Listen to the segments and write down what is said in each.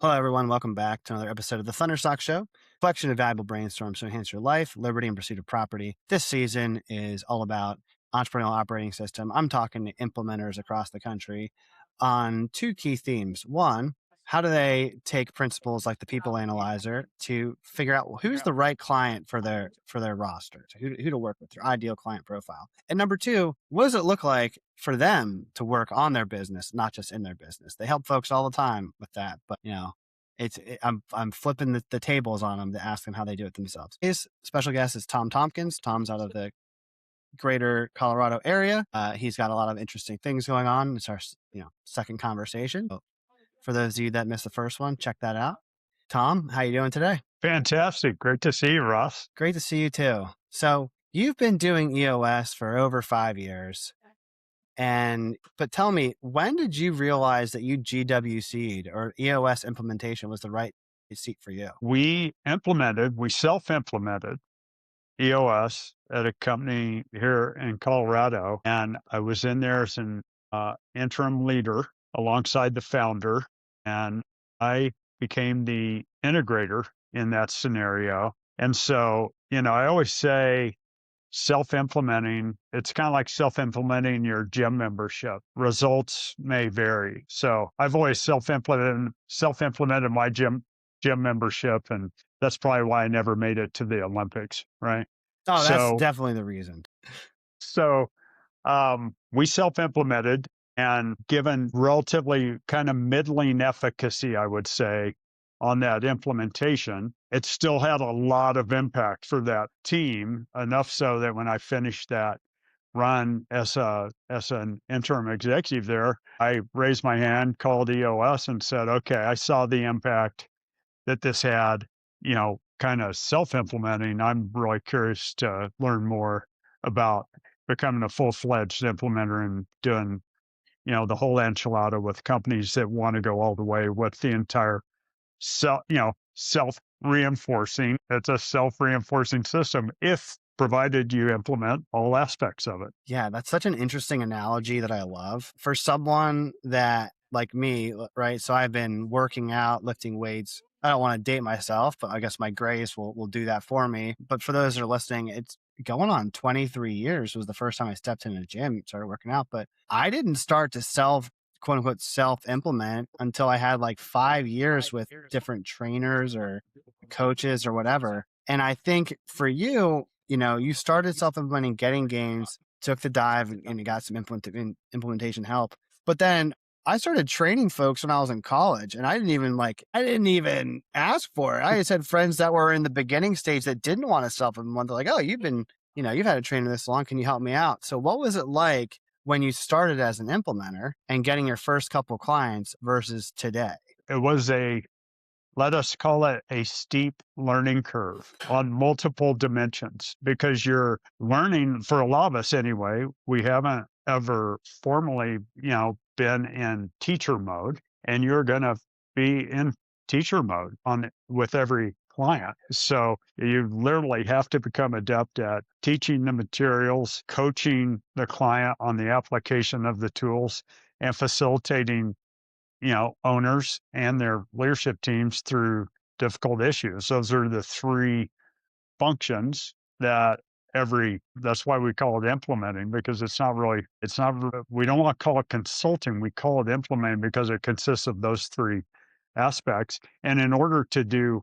Hello, everyone. Welcome back to another episode of the Thunderstock Show, collection of valuable brainstorms to enhance your life, liberty, and pursuit of property. This season is all about entrepreneurial operating system. I'm talking to implementers across the country on two key themes. One, how do they take principles like the people analyzer to figure out who's the right client for their roster, who to work with, their ideal client profile. And number two, what does it look like for them to work on their business, not just in their business? They help folks all the time with that, but I'm flipping the tables on them to ask them how they do it themselves. His special guest is Tom Tompkins. Tom's out of the greater Colorado area. He's got a lot of interesting things going on. It's our second conversation. So for those of you that missed the first one, check that out. Tom, how you doing today? Fantastic. Great to see you, Ross. Great to see you too. So you've been doing EOS for over 5 years. But tell me, when did you realize that you GWC'd or EOS implementation was the right seat for you? We self-implemented EOS at a company here in Colorado, and I was in there as an interim leader alongside the founder, and I became the integrator in that scenario. And so, I always say self-implementing, it's kind of like self-implementing your gym membership. Results may vary. So I've always self-implemented my gym membership, and that's probably why I never made it to the Olympics, right? Oh, that's So definitely the reason. so we self-implemented, and given relatively kind of middling efficacy, I would say, on that implementation, it still had a lot of impact for that team, enough so that when I finished that run as an interim executive there, I raised my hand, called EOS, and said, okay, I saw the impact that this had, kind of self-implementing. I'm really curious to learn more about becoming a full-fledged implementer and doing, the whole enchilada with companies that want to go all the way with the entire self-reinforcing. It's a self-reinforcing system if provided you implement all aspects of it. Yeah, that's such an interesting analogy that I love. For someone that, like me, right? So I've been working out, lifting weights. I don't want to date myself, but I guess my grace will do that for me. But for those that are listening, it's going on 23 years was the first time I stepped in a gym, started working out. But I didn't start to quote unquote, self implement until I had like 5 years with different trainers or coaches or whatever. And I think for you, you started self implementing, getting gains, took the dive, and you got some implementation help. But then I started training folks when I was in college, and I didn't even ask for it. I just had friends that were in the beginning stage that didn't want to self implement. They're like, "Oh, you've had a trainer this long. Can you help me out?" So what was it like when you started as an implementer and getting your first couple clients versus today? It was let us call it a steep learning curve on multiple dimensions, because you're learning, for a lot of us anyway, we haven't ever formally, been in teacher mode, and you're going to be in teacher mode with every client. So you literally have to become adept at teaching the materials, coaching the client on the application of the tools, and facilitating owners and their leadership teams through difficult issues. Those are the three functions that's why we call it implementing, because we don't want to call it consulting. We call it implementing because it consists of those three aspects. And in order to do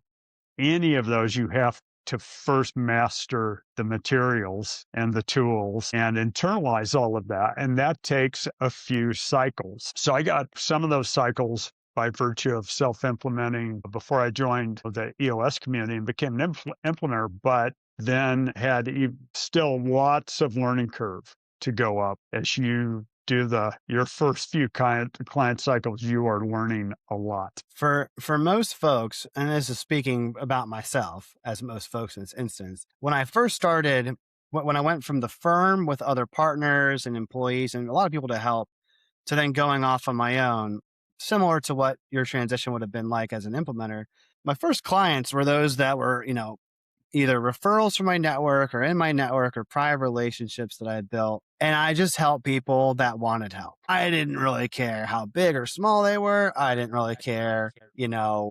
any of those, you have to first master the materials and the tools and internalize all of that. And that takes a few cycles. So I got some of those cycles by virtue of self-implementing before I joined the EOS community and became an implementer, but then had still lots of learning curve to go up as you do your first few client cycles. You are learning a lot. For most folks, and this is speaking about myself as most folks in this instance, when I first started, when I went from the firm with other partners and employees and a lot of people to help, to then going off on my own, similar to what your transition would have been like as an implementer, my first clients were those that were, either referrals from my network or in my network or prior relationships that I had built. And I just helped people that wanted help. I didn't really care how big or small they were. I didn't really care,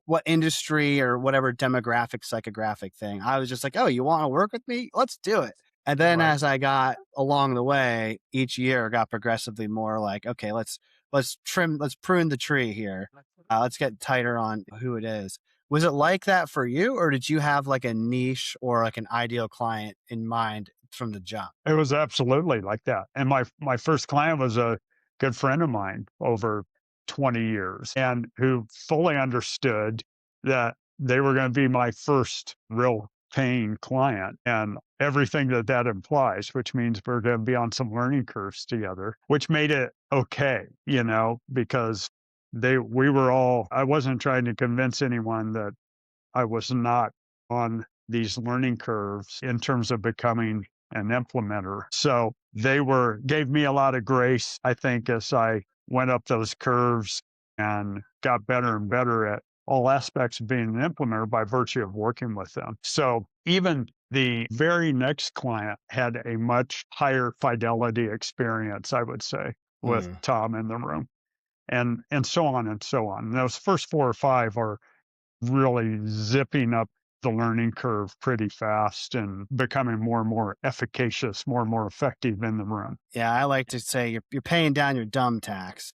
what industry or whatever demographic, psychographic thing. I was just like, oh, you want to work with me? Let's do it. And then Right. as I got along the way, each year got progressively more like, okay, let's prune the tree here. Let's get tighter on who it is. Was it like that for you, or did you have like a niche or like an ideal client in mind from the jump? It was absolutely like that. And my first client was a good friend of mine over 20 years and who fully understood that they were going to be my first real paying client and everything that that implies, which means we're going to be on some learning curves together, which made it okay, because we were all, I wasn't trying to convince anyone that I was not on these learning curves in terms of becoming an implementer. So gave me a lot of grace, I think, as I went up those curves and got better and better at all aspects of being an implementer by virtue of working with them. So even the very next client had a much higher fidelity experience, I would say, with Mm. Tom in the room. And so on and so on. And those first four or five are really zipping up the learning curve pretty fast and becoming more and more efficacious, more and more effective in the room. Yeah, I like to say you're paying down your dumb tax.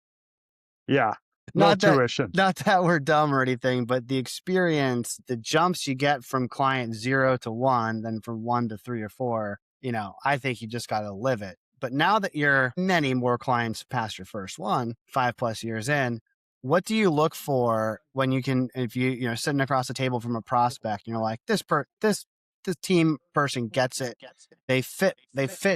Yeah, little Not that tuition. not that we're dumb or anything, but the experience, the jumps you get from client 0 to 1, then from 1 to 3 or 4, I think you just gotta live it. But now that you're many more clients past your first one, 5 plus years in, what do you look for when you can if sitting across the table from a prospect and you're like, this team person gets it. They fit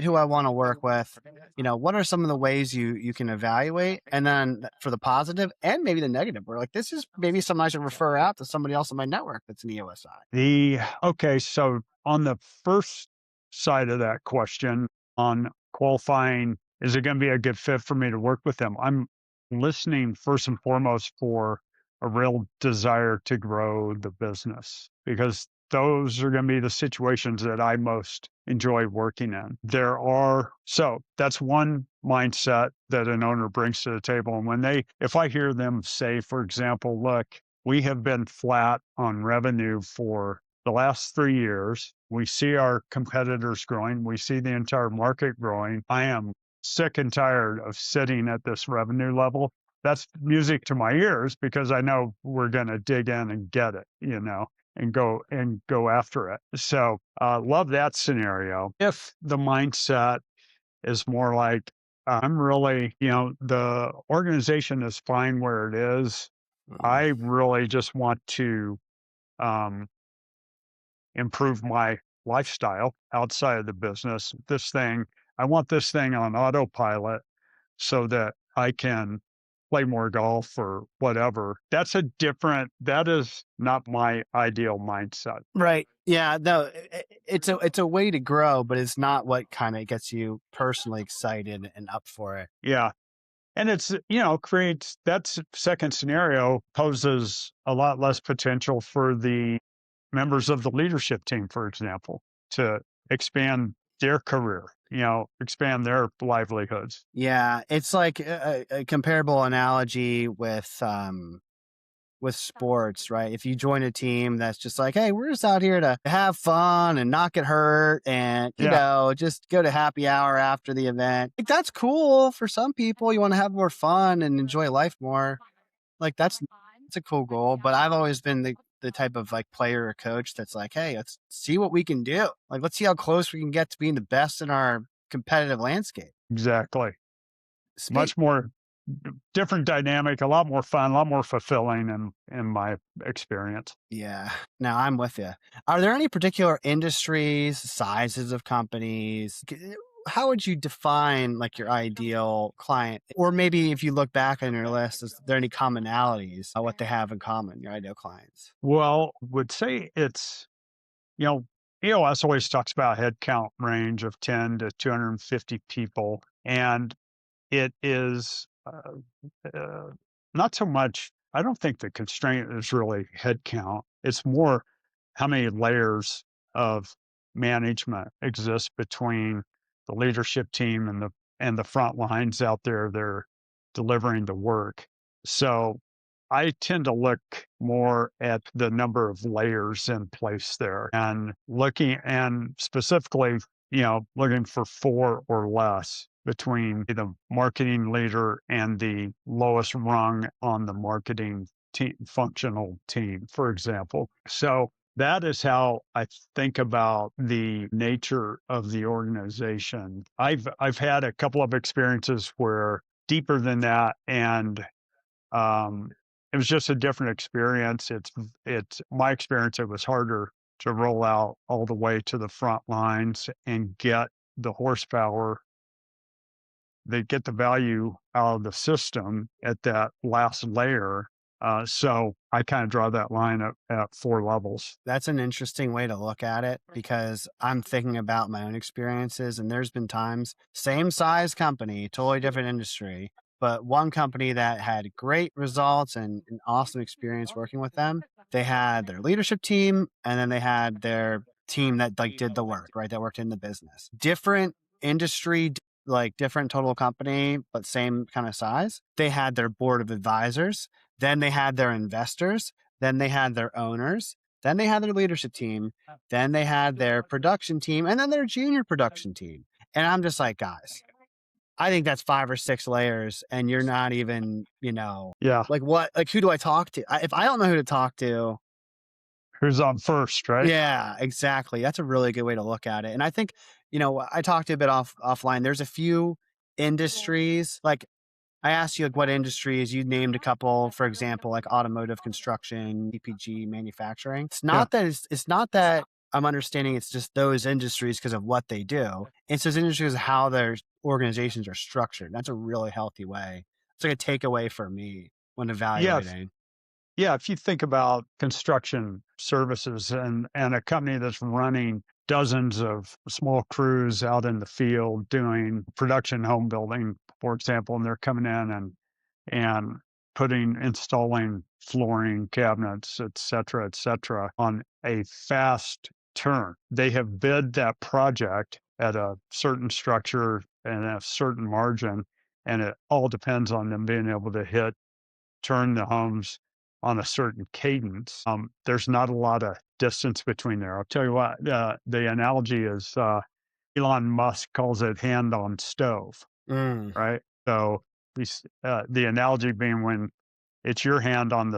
who I wanna work with. What are some of the ways you can evaluate? And then for the positive and maybe the negative, we're like, this is maybe something I should refer out to somebody else in my network that's an EOSI. So on the first side of that question, on qualifying, is it going to be a good fit for me to work with them? I'm listening first and foremost for a real desire to grow the business because those are going to be the situations that I most enjoy working in. So that's one mindset that an owner brings to the table. And if I hear them say, for example, look, we have been flat on revenue for the last 3 years. We see our competitors growing. We see the entire market growing. I am sick and tired of sitting at this revenue level. That's music to my ears because I know we're going to dig in and get it, and go after it. So, love that scenario. If the mindset is more like, I'm really, the organization is fine where it is. Mm. I really just want to um, improve my lifestyle outside of the business. I want this thing on autopilot so that I can play more golf or whatever. That is not my ideal mindset. Right. Yeah. No, it's a way to grow, but it's not what kind of gets you personally excited and up for it. Yeah. And creates second scenario poses a lot less potential for the members of the leadership team, for example, to expand their career, expand their livelihoods. Yeah, it's like a comparable analogy with sports, right? If you join a team that's just like, hey, we're just out here to have fun and not get hurt and, Yeah, just go to happy hour after the event. Like that's cool for some people. You want to have more fun and enjoy life more. Like that's a cool goal. But I've always been the type of like player or coach that's like, hey, let's see what we can do. Like let's see how close we can get to being the best in our competitive landscape. exactly. Speak Much more different dynamic, a lot more fun, a lot more fulfilling in my experience. Yeah. No, I'm with you. Are there any particular industries, sizes of companies? How would you define like your ideal client? Or maybe if you look back on your list, is there any commonalities of what they have in common, your ideal clients? Well, would say it's, you know, EOS always talks about headcount range of 10 to 250 people. And it is uh, not so much, I don't think the constraint is really headcount. It's more how many layers of management exists between the leadership team and the front lines out there. They're delivering the work. So I tend to look more at the number of layers in place there and looking and specifically, looking for four or less between the marketing leader and the lowest rung on the marketing team, functional team, for example. So that is how I think about the nature of the organization. I've had a couple of experiences where deeper than that, and um, it was just a different experience. It's my experience. It was harder to roll out all the way to the front lines and get the horsepower. They get the value out of the system at that last layer. So I kind of draw that line at four levels. That's an interesting way to look at it because I'm thinking about my own experiences, and there's been times, same size company, totally different industry, but one company that had great results and an awesome experience working with them. They had their leadership team, and then they had their team that like did the work, right? That worked in the business. Different industry, like different total company, but same kind of size. They had their board of advisors. Then they had their investors. Then they had their owners. Then they had their leadership team. Then they had their production team and then their junior production team. And I'm just like, guys, I think that's 5 or 6 layers. And you're not even, Yeah. like what, like who do I talk to? If I don't know who to talk to, Who's on first, right? yeah, exactly. That's a really good way to look at it. And I think, I talked a bit offline. There's a few industries like I asked you like what industries you named a couple, for example, like automotive construction, CPG, manufacturing. Yeah. It's not that I'm understanding it's just those industries because of what they do. It's those industries how their organizations are structured. That's a really healthy way. It's like a takeaway for me when Yeah. evaluating. Yeah, if you think about construction services and a company that's running dozens of small crews out in the field doing production home building, for example, and they're coming in and installing flooring, cabinets, et cetera, on a fast turn. They have bid that project at a certain structure and a certain margin, and it all depends on them being able to turn the homes on a certain cadence. There's not a lot of distance between there. I'll tell you what, the analogy is Elon Musk calls it hand on stove, Mm, right? So the analogy being when it's your hand on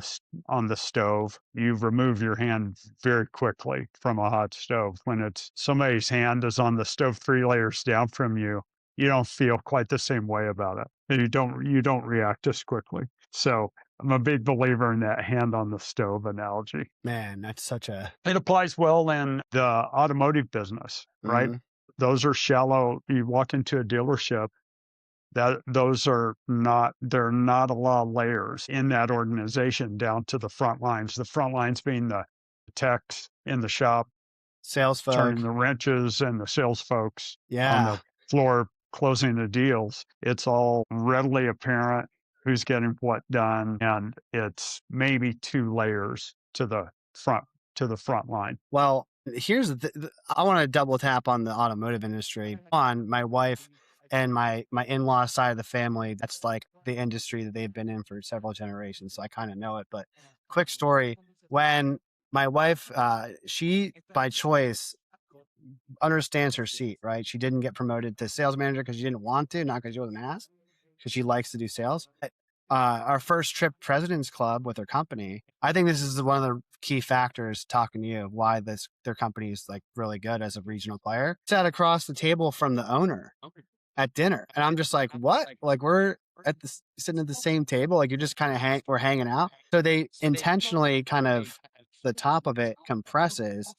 on the stove, you remove your hand very quickly from a hot stove. When it's somebody's hand is on the stove 3 layers down from you, you don't feel quite the same way about it. And you don't react as quickly. So I'm a big believer in that hand on the stove analogy. man, that's such a. It applies well in the automotive business, right? Mhm. Those are shallow. You walk into a dealership, that those are not there are not a lot of layers in that organization down to the front lines. The front lines being the techs in the shop, Sales turning folk. the wrenches, and the sales folks on Yeah. the floor closing the deals. It's all readily apparent who's getting what done, and it's maybe 2 layers front to the front line. Well, here's I want to double tap on the automotive industry. On my wife and my in-law side of the family, that's like the industry that they've been in for several generations. So I kind of know it. But quick story: when my wife, she by choice understands her seat, right? She didn't get promoted to sales manager because she didn't want to, not because she wasn't asked, because she likes to do sales. Our first trip President's Club with her company, I think this is one of the key factors talking to you of why their company is like really good as a regional player. Sat across the table from the owner at dinner. And I'm just like, what? Like we're sitting at the same table. Like you're just kind of we're hanging out. So they intentionally kind of the top of it compresses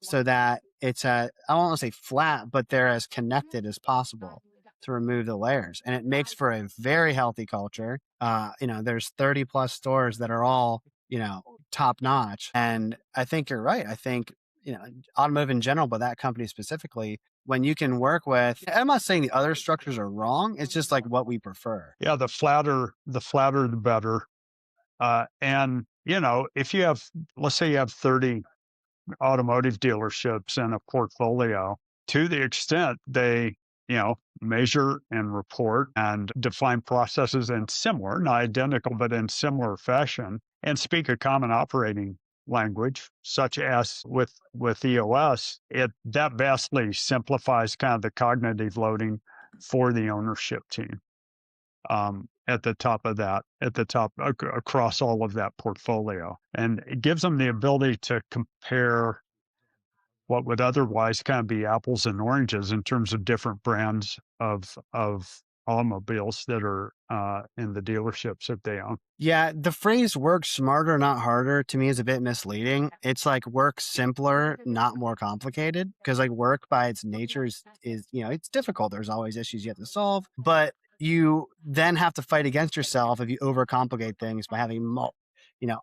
so that it's I don't want to say flat, but they're as connected as possible to remove the layers. And it makes for a very healthy culture. There's 30 plus stores that are all, top notch. And I think you're right. I think, automotive in general, but that company specifically, when you can work with, I'm not saying the other structures are wrong. It's just like what we prefer. Yeah, the flatter the better. And if you have, let's say you have 30 automotive dealerships in a portfolio to the extent they, measure and report and define processes in similar, not identical, but in similar fashion, and speak a common operating language, such as with EOS, it that vastly simplifies kind of the cognitive loading for the ownership team at the top of that, across all of that portfolio. And it gives them the ability to compare what would otherwise kind of be apples and oranges in terms of different brands of automobiles that are in the dealerships that they own. Yeah, the phrase work smarter, not harder to me is a bit misleading. It's like work simpler, not more complicated. Because like work by its nature is, it's difficult. There's always issues you have to solve. But you then have to fight against yourself if you overcomplicate things by having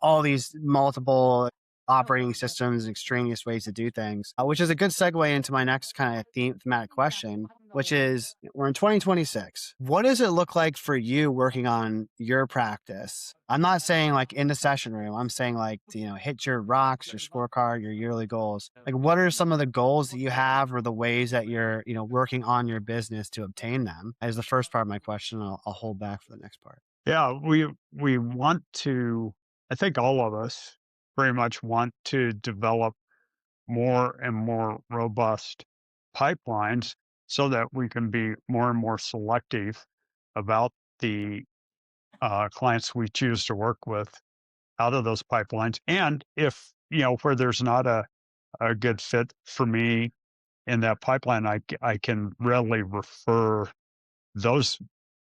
all these multiple operating systems and extraneous ways to do things, which is a good segue into my next kind of thematic question, which is we're in 2026. What does it look like for you working on your practice? I'm not saying like in the session room. I'm saying like, hit your rocks, your scorecard, your yearly goals. Like, what are some of the goals that you have or the ways that you're, working on your business to obtain them? As the first part of my question, I'll hold back for the next part. Yeah, we want to. I think all of us very much want to develop more and more robust pipelines so that we can be more and more selective about the clients we choose to work with out of those pipelines. And if, where there's not a good fit for me in that pipeline, I can readily refer those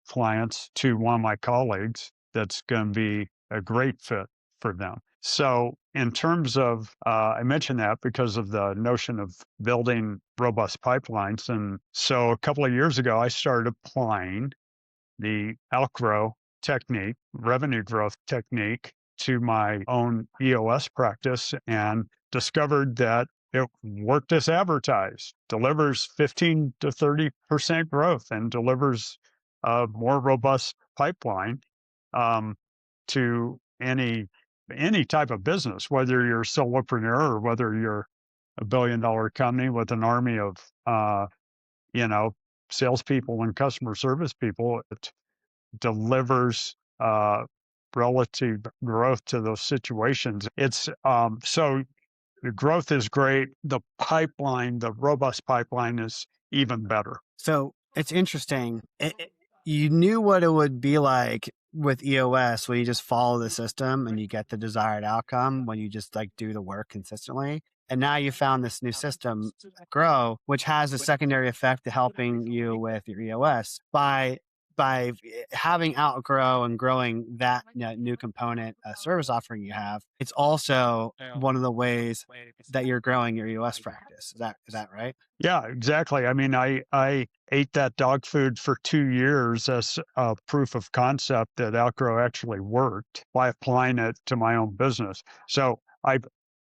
clients to one of my colleagues that's going to be a great fit for them. So, in terms of, I mentioned that because of the notion of building robust pipelines. And so, a couple of years ago, I started applying the Outgrow technique, revenue growth technique, to my own EOS practice and discovered that it worked as advertised, delivers 15 to 30% growth and delivers a more robust pipeline to any type of business, whether you're a solopreneur or whether you're a $1 billion company with an army of you know salespeople and customer service people. It delivers relative growth to those situations. It's so the growth is great. The pipeline, the robust pipeline, is even better. So it's interesting. You knew what it would be like with EOS, where you just follow the system and you get the desired outcome when you just like do the work consistently. And now you found this new system, Grow, which has a secondary effect to helping you with your EOS by having Outgrow and growing that new component service offering you have. It's also one of the ways that you're growing your EOS practice. Is that right? Yeah, exactly. I mean, I ate that dog food for 2 years as a proof of concept that Outgrow actually worked by applying it to my own business. So I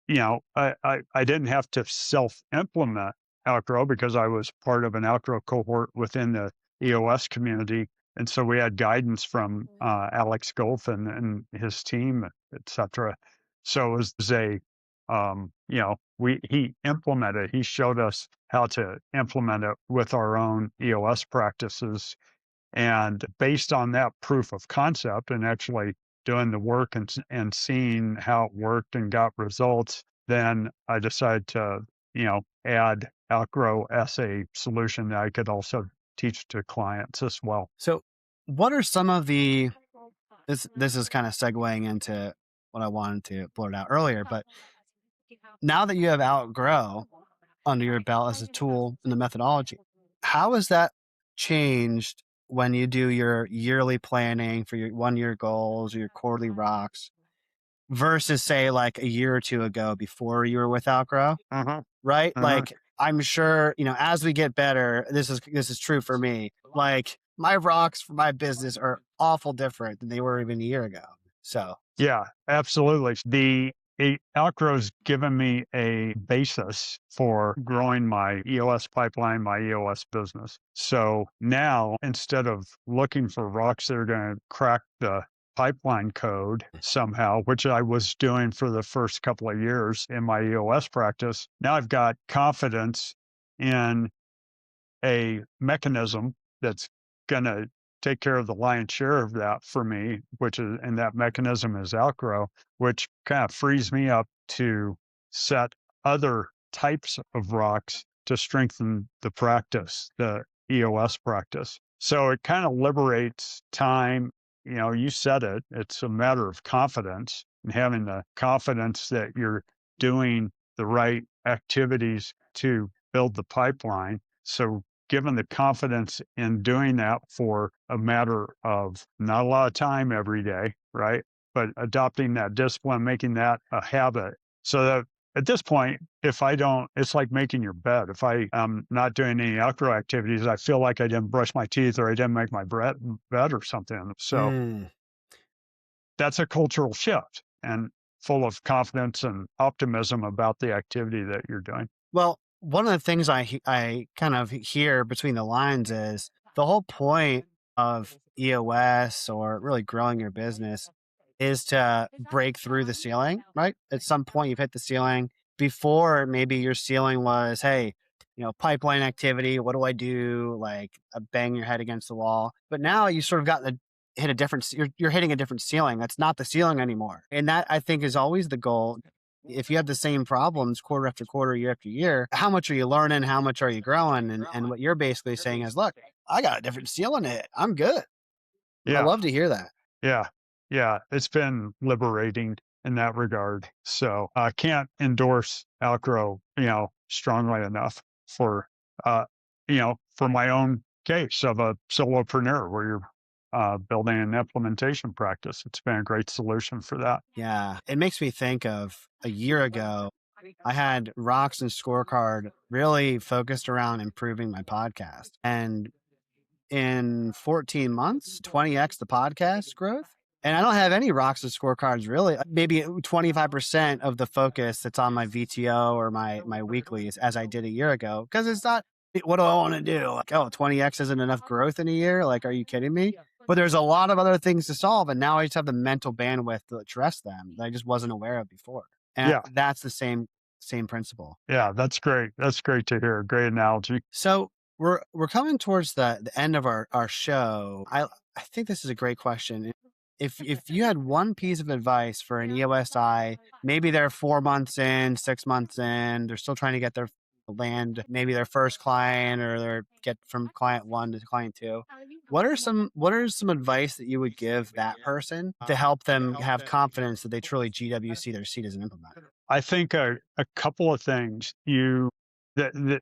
didn't have to self-implement Outgrow because I was part of an Outgrow cohort within the EOS community. And so we had guidance from Alex Golf and his team, et cetera. So it was he implemented, he showed us how to implement it with our own EOS practices. And based on that proof of concept and actually doing the work and seeing how it worked and got results, then I decided to, add Outgrow as a solution that I could also teach to clients as well. So, what are some of the this is kind of segueing into what I wanted to blurt out earlier, but now that you have Outgrow under your belt as a tool and the methodology, how has that changed when you do your yearly planning for your 1 year goals or your quarterly rocks versus say like a year or two ago before you were with Outgrow? Uh-huh. Right? Uh-huh. Like I'm sure, as we get better, this is true for me. Like my rocks for my business are awful different than they were even a year ago. So Yeah, absolutely. Outgrow's given me a basis for growing my EOS pipeline, my EOS business. So now, instead of looking for rocks that are going to crack the pipeline code somehow, which I was doing for the first couple of years in my EOS practice. Now I've got confidence in a mechanism that's going to take care of the lion's share of that for me, and that mechanism is Outgrow, which kind of frees me up to set other types of rocks to strengthen the practice, the EOS practice. So it kind of liberates time. You said it, it's a matter of confidence and having the confidence that you're doing the right activities to build the pipeline. So given the confidence in doing that for a matter of not a lot of time every day, right? But adopting that discipline, making that a habit. So that at this point, if I don't, it's like making your bed. If I am not doing any outdoor activities, I feel like I didn't brush my teeth or I didn't make my bed or something. So Mm. that's a cultural shift and full of confidence and optimism about the activity that you're doing. Well, one of the things I kind of hear between the lines is the whole point of EOS or really growing your business is to break through the ceiling, right? At some point, you've hit the ceiling. Before, maybe your ceiling was, hey, pipeline activity. What do I do? Like bang your head against the wall. But now you sort of got the hit a different. You're hitting a different ceiling. That's not the ceiling anymore, and that I think is always the goal. If you have the same problems quarter after quarter, year after year, how much are you learning? How much are you growing? And what you're basically saying is, look, I got a different ceiling to hit. I'm good. I Yeah. love to hear that. Yeah. Yeah. It's been liberating in that regard. So I can't endorse Outgrow, strongly enough for, for my own case of a solopreneur where you're building an implementation practice. It's been a great solution for that. Yeah. It makes me think of a year ago, I had Rocks and Scorecard really focused around improving my podcast. And in 14 months, 20x the podcast growth. And I don't have any rocks and scorecards really. Maybe 25% of the focus that's on my VTO or my weeklies as I did a year ago. Because it's not, what do I want to do? Like, oh, 20x isn't enough growth in a year. Like, are you kidding me? But there's a lot of other things to solve. And now I just have the mental bandwidth to address them that I just wasn't aware of before. And Yeah. that's the same principle. Yeah. That's great. That's great to hear. Great analogy. So we're coming towards the end of our show. I think this is a great question. If you had one piece of advice for an EOSI, maybe they're 4 months in, 6 months in, they're still trying to get their land, maybe their first client or their get from client one to client two. What are some advice that you would give that person to help them have confidence that they truly GWC their seat as an implementer? I think a couple of things that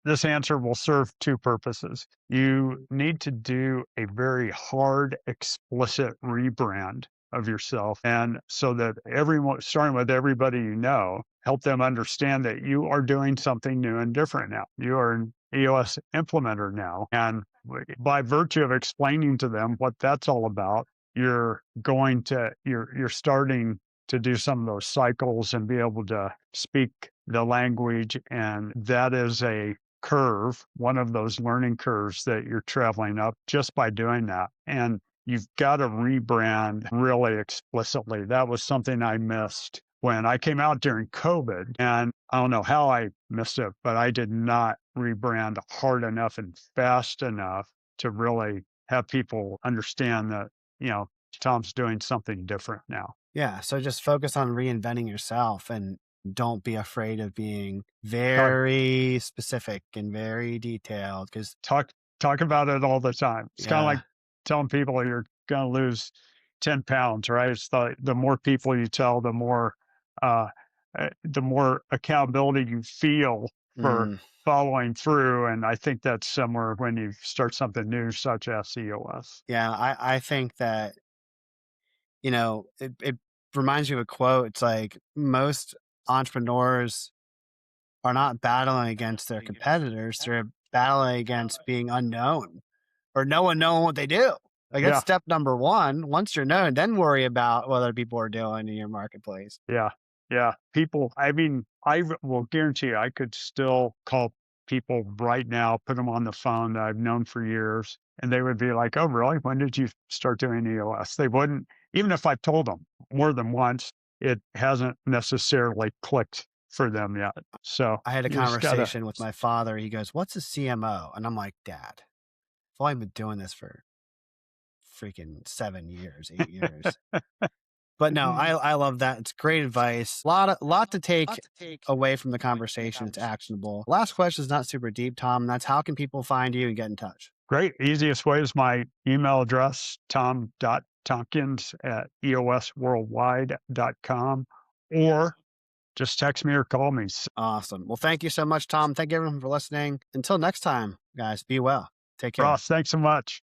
this answer will serve two purposes. You need to do a very hard, explicit rebrand of yourself. And so that everyone, starting with everybody help them understand that you are doing something new and different now. You are an EOS implementer now. And by virtue of explaining to them what that's all about, you're starting to do some of those cycles and be able to speak the language. And that is a curve, one of those learning curves that you're traveling up just by doing that. And you've got to rebrand really explicitly. That was something I missed when I came out during COVID. And I don't know how I missed it, but I did not rebrand hard enough and fast enough to really have people understand that, Tom's doing something different now. Yeah, so just focus on reinventing yourself and don't be afraid of being Talk very specific and very detailed because talk talk about it all the time. It's kind of like yeah, telling people you're going to lose 10 pounds, right? It's the more people you tell, uh, the more accountability you feel for mm, following through. And I think that's similar when you start something new, such as EOS. yeah, I think that, it reminds me of a quote. It's like most entrepreneurs are not battling against their competitors, they're battling against being unknown or no one knowing what they do. Like that's Yeah, step number one. Once you're known, then worry about what other people are doing in your marketplace. yeah, yeah. People, I mean, will guarantee you, I could still call people right now, put them on the phone that I've known for years, and they would be like, "Oh, really? When did you start doing EOS?" They wouldn't, even if I've told them more than once, it hasn't necessarily clicked for them yet. So I had a you just gotta conversation with my father. He goes, "What's a CMO?" And I'm like, "Dad, I've only been doing this for freaking 7 years, 8 years." But no, I love that. It's great advice. Lot to take away from the conversation. It's actionable. Last question is not super deep, Tom. And that's how can people find you and get in touch? Great. Easiest way is my email address, tom.tompkins@eosworldwide.com, or just text me or call me. Awesome. Well, thank you so much, Tom. Thank you everyone for listening. Until next time, guys, be well. Take care. Ross, thanks so much.